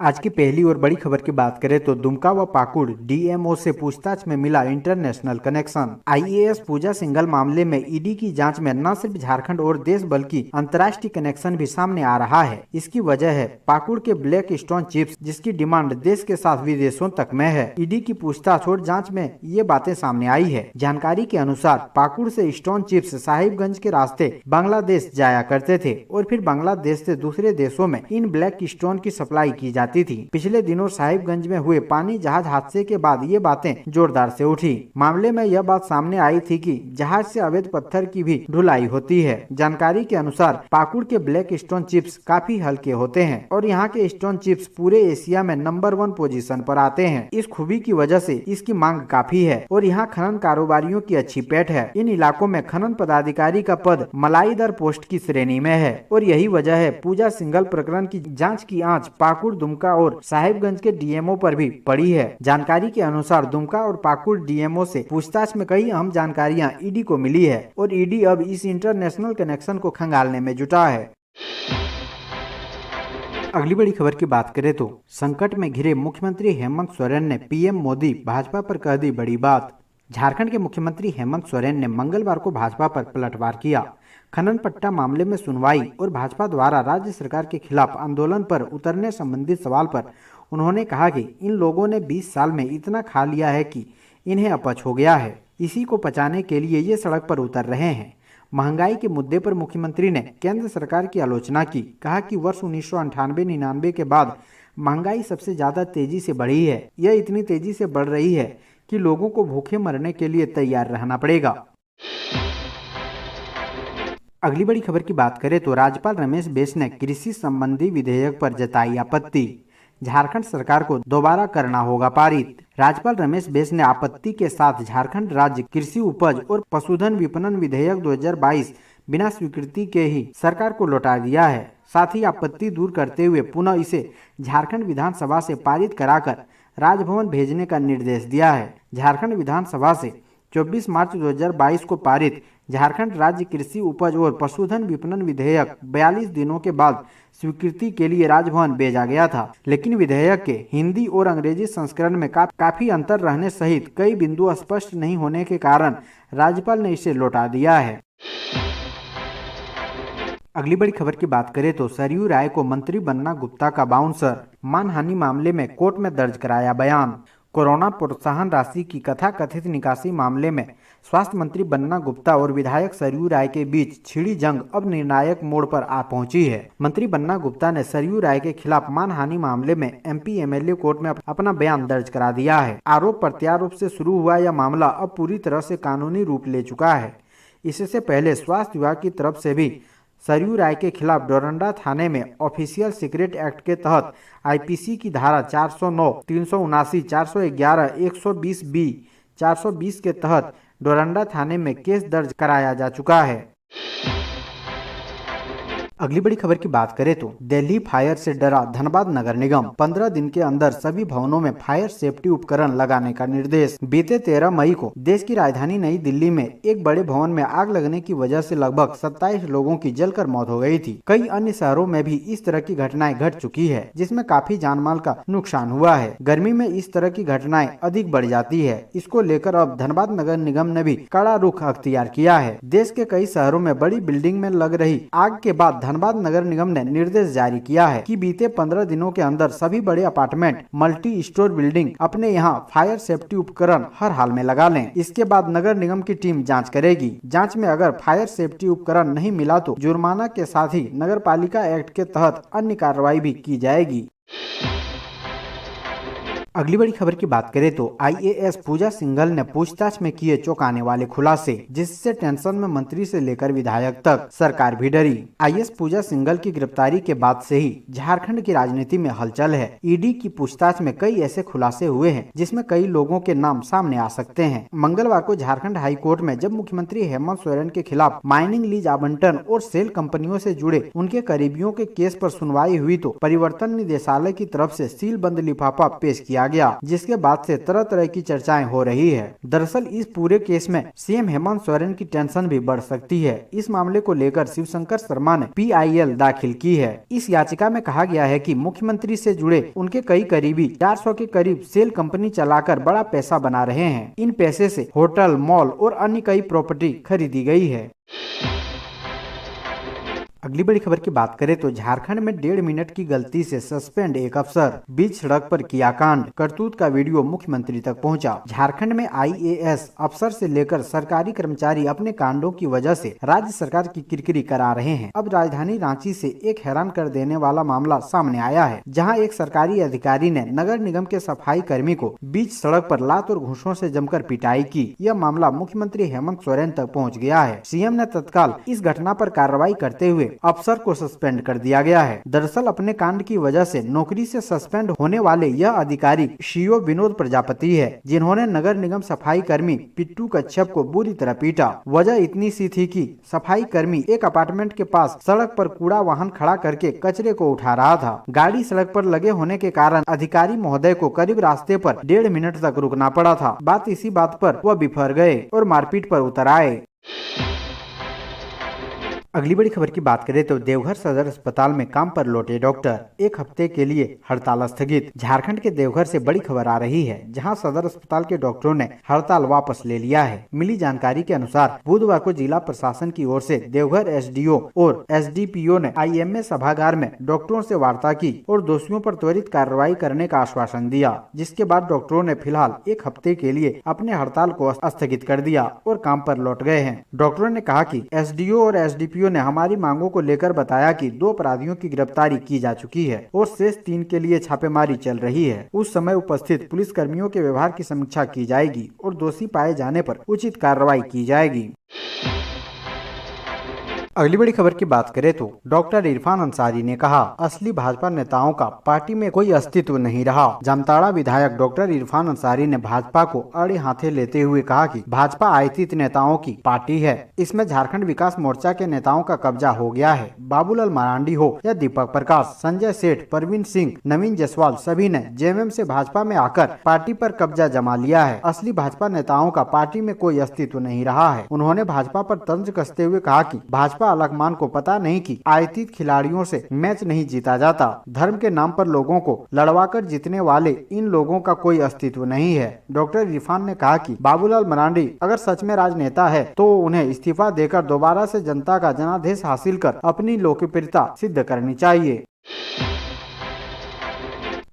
आज की पहली और बड़ी खबर की बात करें तो दुमका व पाकुड़ डीएमओ से पूछताछ में मिला इंटरनेशनल कनेक्शन। आईएएस पूजा सिंघल मामले में ईडी की जांच में न सिर्फ झारखंड और देश बल्कि अंतर्राष्ट्रीय कनेक्शन भी सामने आ रहा है। इसकी वजह है पाकुड़ के ब्लैक स्टोन चिप्स, जिसकी डिमांड देश के साथ विदेशों तक में है। ईडी की पूछताछ और जाँच में ये बातें सामने आई है। जानकारी के अनुसार पाकुड़ से स्टोन चिप्स साहिबगंज के रास्ते बांग्लादेश जाया करते थे और फिर बांग्लादेश से दूसरे देशों में इन ब्लैक स्टोन की सप्लाई की जाती थी। पिछले दिनों साहिबगंज में हुए पानी जहाज हादसे के बाद ये बातें जोरदार से उठी। मामले में यह बात सामने आई थी कि जहाज से अवैध पत्थर की भी ढुलाई होती है। जानकारी के अनुसार पाकुड़ के ब्लैक स्टोन चिप्स काफी हल्के होते हैं और यहाँ के स्टोन चिप्स पूरे एशिया में नंबर 1 पोजीशन पर आते हैं। इस खूबी की वजह से इसकी मांग काफी है और यहाँ खनन कारोबारियों की अच्छी पैठ है। इन इलाकों में खनन पदाधिकारी का पद मलाईदार पोस्ट की श्रेणी में है और यही वजह है पूजा सिंघल प्रकरण की जांच की आंच पाकुड़, दुमका और साहिबगंज के डीएमओ पर भी पड़ी है। जानकारी के अनुसार दुमका और पाकुड़ डीएमओ से पूछताछ में कई अहम जानकारियां ईडी को मिली है और ईडी अब इस इंटरनेशनल कनेक्शन को खंगालने में जुटा है। अगली बड़ी खबर की बात करें तो संकट में घिरे मुख्यमंत्री हेमंत सोरेन ने पीएम मोदी भाजपा पर कह दी बड़ी बात। झारखंड के मुख्यमंत्री हेमंत सोरेन ने मंगलवार को भाजपा पर पलटवार किया। खनन पट्टा मामले में सुनवाई और भाजपा द्वारा राज्य सरकार के खिलाफ आंदोलन पर उतरने संबंधी सवाल पर उन्होंने कहा कि इन लोगों ने 20 साल में इतना खा लिया है कि इन्हें अपच हो गया है। इसी को पचाने के लिए ये सड़क पर उतर रहे हैं। महंगाई के मुद्दे पर मुख्यमंत्री ने केंद्र सरकार की आलोचना की। कहा कि वर्ष 1998-99 के बाद महंगाई सबसे ज्यादा तेजी से बढ़ी है। यह इतनी तेजी से बढ़ रही है कि लोगों को भूखे मरने के लिए तैयार रहना पड़ेगा। अगली बड़ी खबर की बात करें तो राज्यपाल रमेश बैस ने कृषि संबंधी विधेयक पर जताई आपत्ति। झारखंड सरकार को दोबारा करना होगा पारित। राज्यपाल रमेश बैस ने आपत्ति के साथ झारखंड राज्य कृषि उपज और पशुधन विपणन विधेयक 2022 बिना स्वीकृति के ही सरकार को लौटा दिया है। साथ ही आपत्ति दूर करते हुए पुनः इसे झारखंड विधानसभा से पारित कराकर राजभवन भेजने का निर्देश दिया है। झारखंड विधानसभा से 24 मार्च 2022 को पारित झारखंड राज्य कृषि उपज और पशुधन विपणन विधेयक 42 दिनों के बाद स्वीकृति के लिए राजभवन भेजा गया था, लेकिन विधेयक के हिंदी और अंग्रेजी संस्करण में काफी अंतर रहने सहित कई बिंदु स्पष्ट नहीं होने के कारण राज्यपाल ने इसे लौटा दिया है। अगली बड़ी खबर की बात करें तो सरयू राय को मंत्री बन्ना गुप्ता का बाउंसर। मानहानि मामले में कोर्ट में दर्ज कराया बयान। कोरोना प्रोत्साहन राशि की कथित निकासी मामले में स्वास्थ्य मंत्री बन्ना गुप्ता और विधायक सरयू राय के बीच छिड़ी जंग अब निर्णायक मोड़ पर आ पहुंची है। मंत्री बन्ना गुप्ता ने सरयू राय के खिलाफ मानहानि मामले में एमपी एमएलए कोर्ट में अपना बयान दर्ज करा दिया है। आरोप प्रत्यारोप से शुरू हुआ यह मामला अब पूरी तरह से कानूनी रूप ले चुका है। इससे पहले स्वास्थ्य विभाग की तरफ से भी सरयू राय के खिलाफ डोरंडा थाने में ऑफिशियल सीक्रेट एक्ट के तहत आईपीसी की धारा 409, 379, 411, 120B, 420 के तहत डोरंडा थाने में केस दर्ज कराया जा चुका है। अगली बड़ी खबर की बात करें तो दिल्ली फायर से डरा धनबाद नगर निगम। 15 दिन के अंदर सभी भवनों में फायर सेफ्टी उपकरण लगाने का निर्देश। बीते 13 मई को देश की राजधानी नई दिल्ली में एक बड़े भवन में आग लगने की वजह से लगभग 27 लोगों की जलकर मौत हो गई थी। कई अन्य शहरों में भी इस तरह की घटनाएं घट चुकी है, जिसमें काफी जानमाल का नुकसान हुआ है। गर्मी में इस तरह की घटनाएं अधिक बढ़ जाती है। इसको लेकर अब धनबाद नगर निगम ने भी कड़ा रुख अख्तियार किया है। देश के कई शहरों में बड़ी बिल्डिंग में लग रही आग के बाद धनबाद नगर निगम ने निर्देश जारी किया है कि बीते 15 दिनों के अंदर सभी बड़े अपार्टमेंट, मल्टी स्टोर बिल्डिंग अपने यहां फायर सेफ्टी उपकरण हर हाल में लगा लें। इसके बाद नगर निगम की टीम जांच करेगी। जांच में अगर फायर सेफ्टी उपकरण नहीं मिला तो जुर्माना के साथ ही नगर पालिका एक्ट के तहत अन्य कार्रवाई भी की जाएगी। अगली बड़ी खबर की बात करें तो आईएएस पूजा सिंघल ने पूछताछ में किए चौंकाने वाले खुलासे, जिससे टेंशन में मंत्री से लेकर विधायक तक सरकार भी डरी। आईएएस पूजा सिंघल की गिरफ्तारी के बाद से ही झारखंड की राजनीति में हलचल है। ईडी की पूछताछ में कई ऐसे खुलासे हुए हैं जिसमें कई लोगों के नाम सामने आ सकते हैं। मंगलवार को झारखंड हाई कोर्ट में जब मुख्यमंत्री हेमंत सोरेन के खिलाफ माइनिंग लीज आवंटन और सेल कंपनियों से जुड़े उनके करीबियों के केस पर सुनवाई हुई तो परिवर्तन निदेशालय की तरफ से सील बंद लिफाफा पेश किया किया गया, जिसके बाद से तरह तरह की चर्चाएं हो रही है। दरअसल इस पूरे केस में सीएम हेमंत सोरेन की टेंशन भी बढ़ सकती है। इस मामले को लेकर शिवशंकर शर्मा ने PIL दाखिल की है। इस याचिका में कहा गया है कि मुख्यमंत्री से जुड़े उनके कई करीबी 400 के करीब सेल कंपनी चलाकर बड़ा पैसा बना रहे हैं। इन पैसे से होटल, मॉल और अन्य कई प्रॉपर्टी खरीदी गई है। अगली बड़ी खबर की बात करें तो झारखंड में 1.5 मिनट की गलती से सस्पेंड एक अफसर, बीच सड़क पर किया कांड, करतूत का वीडियो मुख्यमंत्री तक पहुंचा। झारखंड में IAS अफसर से लेकर सरकारी कर्मचारी अपने कांडों की वजह से राज्य सरकार की किरकिरी करा रहे हैं। अब राजधानी रांची से एक हैरान कर देने वाला मामला सामने आया है, जहाँ एक सरकारी अधिकारी ने नगर निगम के सफाई कर्मी को बीच सड़क पर लात और घूंसों से जमकर पिटाई की। यह मामला मुख्यमंत्री हेमंत सोरेन तक पहुँच गया है। सीएम ने तत्काल इस घटना पर कार्रवाई करते हुए अफसर को सस्पेंड कर दिया गया है। दरअसल अपने कांड की वजह से नौकरी से सस्पेंड होने वाले यह अधिकारी CO विनोद प्रजापति है, जिन्होंने नगर निगम सफाई कर्मी पिट्टू कच्छप को बुरी तरह पीटा। वजह इतनी सी थी कि सफाई कर्मी एक अपार्टमेंट के पास सड़क पर कूड़ा वाहन खड़ा करके कचरे को उठा रहा था। गाड़ी सड़क पर लगे होने के कारण अधिकारी महोदय को करीब रास्ते पर 1.5 मिनट तक रुकना पड़ा था। इसी बात पर वह बिफर गए और मारपीट पर उतर आए। अगली बड़ी खबर की बात करें तो देवघर सदर अस्पताल में काम पर लौटे डॉक्टर, 1 हफ्ते के लिए हड़ताल स्थगित। झारखंड के देवघर से बड़ी खबर आ रही है, जहां सदर अस्पताल के डॉक्टरों ने हड़ताल वापस ले लिया है। मिली जानकारी के अनुसार बुधवार को जिला प्रशासन की ओर से देवघर SDO और SDPO ने IMA सभागार में डॉक्टरों से वार्ता की और दोषियों पर त्वरित कार्रवाई करने का आश्वासन दिया, जिसके बाद डॉक्टरों ने फिलहाल 1 हफ्ते के लिए अपने हड़ताल को स्थगित कर दिया और काम पर लौट गए हैं। डॉक्टरों ने कहा कि SDO और SDPO ने हमारी मांगों को लेकर बताया कि 2 अपराधियों की गिरफ्तारी की जा चुकी है और शेष 3 के लिए छापेमारी चल रही है। उस समय उपस्थित पुलिस कर्मियों के व्यवहार की समीक्षा की जाएगी और दोषी पाए जाने पर उचित कार्रवाई की जाएगी। अगली बड़ी खबर की बात करें तो डॉक्टर इरफान अंसारी ने कहा, असली भाजपा नेताओं का पार्टी में कोई अस्तित्व नहीं रहा। जामताड़ा विधायक डॉक्टर इरफान अंसारी ने भाजपा को अड़े हाथे लेते हुए कहा कि भाजपा आयतित नेताओं की पार्टी है, इसमें झारखंड विकास मोर्चा के नेताओं का कब्जा हो गया है। बाबूलाल मरांडी हो या दीपक प्रकाश, संजय सेठ, परवीन सिंह, नवीन जायसवाल, सभी ने JMM से भाजपा में आकर पार्टी पर कब्जा जमा लिया है। असली भाजपा नेताओं का पार्टी में कोई अस्तित्व नहीं रहा है। उन्होंने भाजपा पर तंज कसते हुए कहा कि भाजपा अलगमान को पता नहीं कि आयतित खिलाड़ियों से मैच नहीं जीता जाता। धर्म के नाम पर लोगों को लड़वाकर जीतने वाले इन लोगों का कोई अस्तित्व नहीं है। डॉक्टर इरफान ने कहा कि बाबूलाल मरांडी अगर सच में राजनेता है तो उन्हें इस्तीफा देकर दोबारा से जनता का जनादेश हासिल कर अपनी लोकप्रियता सिद्ध करनी चाहिए।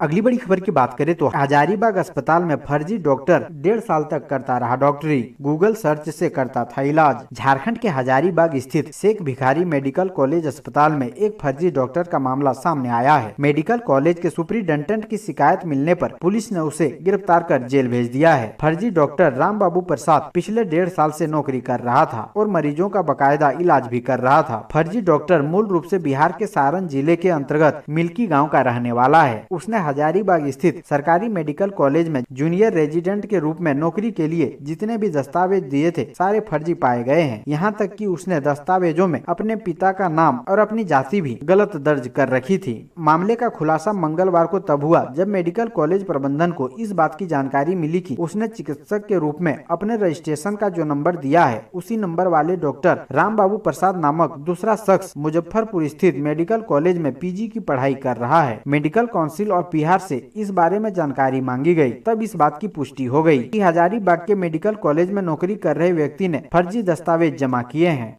अगली बड़ी खबर की बात करें तो हजारीबाग अस्पताल में फर्जी डॉक्टर 1.5 साल तक करता रहा डॉक्टरी, गूगल सर्च से करता था इलाज। झारखंड के हजारीबाग स्थित शेख भिखारी मेडिकल कॉलेज अस्पताल में एक फर्जी डॉक्टर का मामला सामने आया है। मेडिकल कॉलेज के सुपरिटेंडेंट की शिकायत मिलने पर पुलिस ने उसे गिरफ्तार कर जेल भेज दिया है। फर्जी डॉक्टर राम बाबू प्रसाद पिछले 1.5 साल से नौकरी कर रहा था और मरीजों का बकायदा इलाज भी कर रहा था। फर्जी डॉक्टर मूल रूप से बिहार के सारण जिले के अंतर्गत मिल्की गाँव का रहने वाला है। उसने हजारीबाग स्थित सरकारी मेडिकल कॉलेज में जूनियर रेजिडेंट के रूप में नौकरी के लिए जितने भी दस्तावेज दिए थे सारे फर्जी पाए गए हैं। यहाँ तक कि उसने दस्तावेजों में अपने पिता का नाम और अपनी जाति भी गलत दर्ज कर रखी थी। मामले का खुलासा मंगलवार को तब हुआ जब मेडिकल कॉलेज प्रबंधन को इस बात की जानकारी मिली कि उसने चिकित्सक के रूप में अपने रजिस्ट्रेशन का जो नंबर दिया है उसी नंबर वाले डॉक्टर राम बाबू प्रसाद नामक दूसरा शख्स मुजफ्फरपुर स्थित मेडिकल कॉलेज में PG की पढ़ाई कर रहा है। मेडिकल काउंसिल और बिहार से इस बारे में जानकारी मांगी गई, तब इस बात की पुष्टि हो गई कि हजारीबाग के मेडिकल कॉलेज में नौकरी कर रहे व्यक्ति ने फर्जी दस्तावेज जमा किए हैं।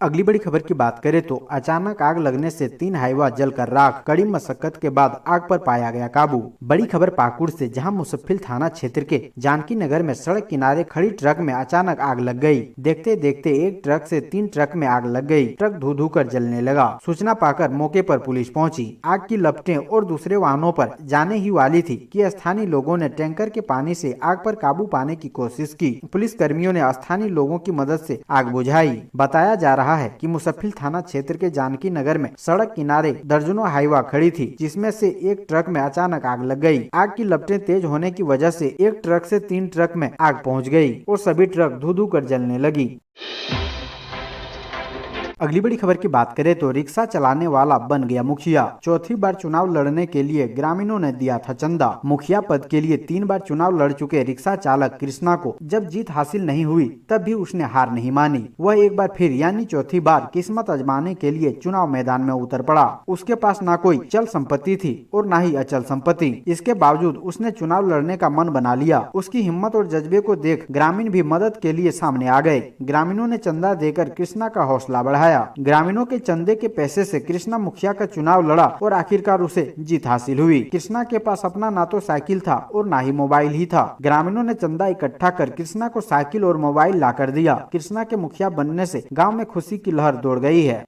अगली बड़ी खबर की बात करें तो अचानक आग लगने से 3 हाईवा जलकर राख, कड़ी मशक्कत के बाद आग पर पाया गया काबू। बड़ी खबर पाकुड़ से, जहां मुसफ्फिल थाना क्षेत्र के जानकी नगर में सड़क किनारे खड़ी ट्रक में अचानक आग लग गई। देखते देखते एक ट्रक से 3 ट्रक में आग लग गई। ट्रक धू धू कर जलने लगा। सूचना पाकर मौके पर पुलिस पहुंची। आग की लपटें और दूसरे वाहनों पर जाने ही वाली थी कि स्थानीय लोगों ने टैंकर के पानी से आग पर काबू पाने की कोशिश की। पुलिस कर्मियों ने स्थानीय लोगों की मदद से आग बुझाई। बताया जा रहा है कि मुसफ्फिल थाना क्षेत्र के जानकी नगर में सड़क किनारे दर्जनों हाईवा खड़ी थी, जिसमें से एक ट्रक में अचानक आग लग गई। आग की लपटें तेज होने की वजह से एक ट्रक से 3 ट्रक में आग पहुंच गई और सभी ट्रक धू धू कर जलने लगी। अगली बड़ी खबर की बात करें तो रिक्शा चलाने वाला बन गया मुखिया। चौथी बार चुनाव लड़ने के लिए ग्रामीणों ने दिया था चंदा। मुखिया पद के लिए 3 बार चुनाव लड़ चुके रिक्शा चालक कृष्णा को जब जीत हासिल नहीं हुई तब भी उसने हार नहीं मानी। वह एक बार फिर यानी चौथी बार किस्मत आजमाने के लिए चुनाव मैदान में उतर पड़ा। उसके पास न कोई चल संपत्ति थी और न ही अचल संपत्ति। इसके बावजूद उसने चुनाव लड़ने का मन बना लिया। उसकी हिम्मत और जज्बे को देख ग्रामीण भी मदद के लिए सामने आ गए। ग्रामीणों ने चंदा देकर कृष्णा का हौसला बढ़ाया। ग्रामीणों के चंदे के पैसे से कृष्णा मुखिया का चुनाव लड़ा और आखिरकार उसे जीत हासिल हुई। कृष्णा के पास अपना ना तो साइकिल था और ना ही मोबाइल ही था। ग्रामीणों ने चंदा इकट्ठा कर कृष्णा को साइकिल और मोबाइल ला कर दिया। कृष्णा के मुखिया बनने से गांव में खुशी की लहर दौड़ गई है।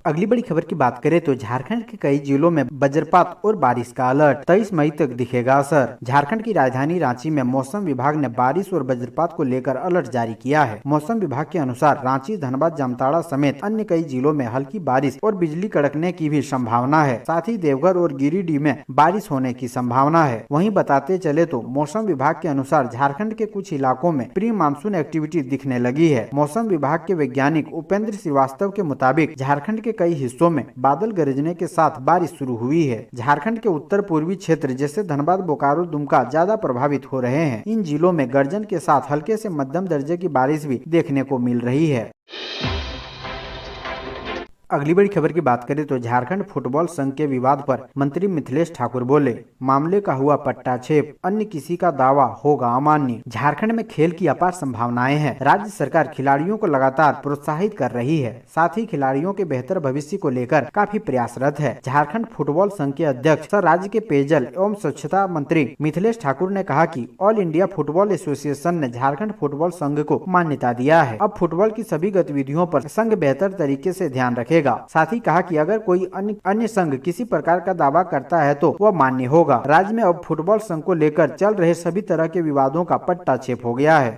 अगली बड़ी खबर की बात करें तो झारखंड के कई जिलों में वज्रपात और बारिश का अलर्ट। 23 मई तक दिखेगा असर। झारखंड की राजधानी रांची में मौसम विभाग ने बारिश और वज्रपात को लेकर अलर्ट जारी किया है। मौसम विभाग के अनुसार रांची, धनबाद, जामताड़ा समेत अन्य कई जिलों में हल्की बारिश और बिजली कड़कने की भी संभावना है। साथ ही देवघर और गिरिडीह में बारिश होने की संभावना है। वहीं बताते चले तो मौसम विभाग के अनुसार झारखंड के कुछ इलाकों में प्री मानसून एक्टिविटी दिखने लगी है। मौसम विभाग के वैज्ञानिक उपेंद्र श्रीवास्तव के मुताबिक झारखंड के कई हिस्सों में बादल गरजने के साथ बारिश शुरू हुई है। झारखंड के उत्तर पूर्वी क्षेत्र जैसे धनबाद, बोकारो, दुमका ज्यादा प्रभावित हो रहे हैं। इन जिलों में गर्जन के साथ हल्के से मध्यम दर्जे की बारिश भी देखने को मिल रही है। अगली बड़ी खबर की बात करें तो झारखंड फुटबॉल संघ के विवाद पर मंत्री मिथिलेश ठाकुर बोले, मामले का हुआ पट्टाछेप, अन्य किसी का दावा होगा अमान्य। झारखंड में खेल की अपार संभावनाएं हैं। राज्य सरकार खिलाड़ियों को लगातार प्रोत्साहित कर रही है। साथ ही खिलाड़ियों के बेहतर भविष्य को लेकर काफी प्रयासरत है। झारखंड फुटबॉल संघ के अध्यक्ष सह राज्य के पेयजल एवं स्वच्छता मंत्री मिथिलेश ठाकुर ने कहा कि ऑल इंडिया फुटबॉल एसोसिएशन ने झारखंड फुटबॉल संघ को मान्यता दिया है। अब फुटबॉल की सभी गतिविधियों पर संघ बेहतर तरीके से ध्यान रखे। साथ ही कहा कि अगर कोई अन्य संघ किसी प्रकार का दावा करता है तो वह मान्य होगा। राज्य में अब फुटबॉल संघ को लेकर चल रहे सभी तरह के विवादों का पट्टाछेप हो गया है।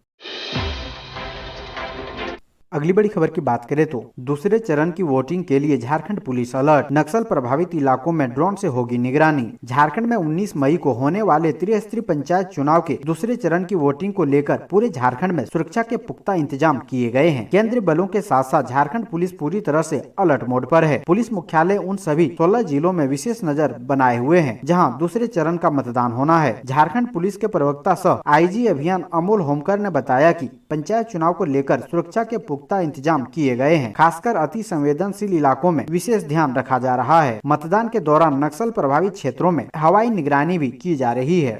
अगली बड़ी खबर की बात करें तो दूसरे चरण की वोटिंग के लिए झारखंड पुलिस अलर्ट। नक्सल प्रभावित इलाकों में ड्रोन से होगी निगरानी। झारखंड में 19 मई को होने वाले त्रिस्तरीय पंचायत चुनाव के दूसरे चरण की वोटिंग को लेकर पूरे झारखंड में सुरक्षा के पुख्ता इंतजाम किए गए हैं। केंद्रीय बलों के साथ साथ झारखंड पुलिस पूरी तरह से अलर्ट मोड पर है। पुलिस मुख्यालय उन सभी 16 जिलों में विशेष नजर बनाए हुए है जहाँ दूसरे चरण का मतदान होना है। झारखंड पुलिस के प्रवक्ता सह IG अभियान अमोल होमकर ने बताया कि पंचायत चुनाव को लेकर सुरक्षा के पुख्ता इंतजाम किए गए हैं। खासकर अति संवेदनशील इलाकों में विशेष ध्यान रखा जा रहा है। मतदान के दौरान नक्सल प्रभावित क्षेत्रों में हवाई निगरानी भी की जा रही है।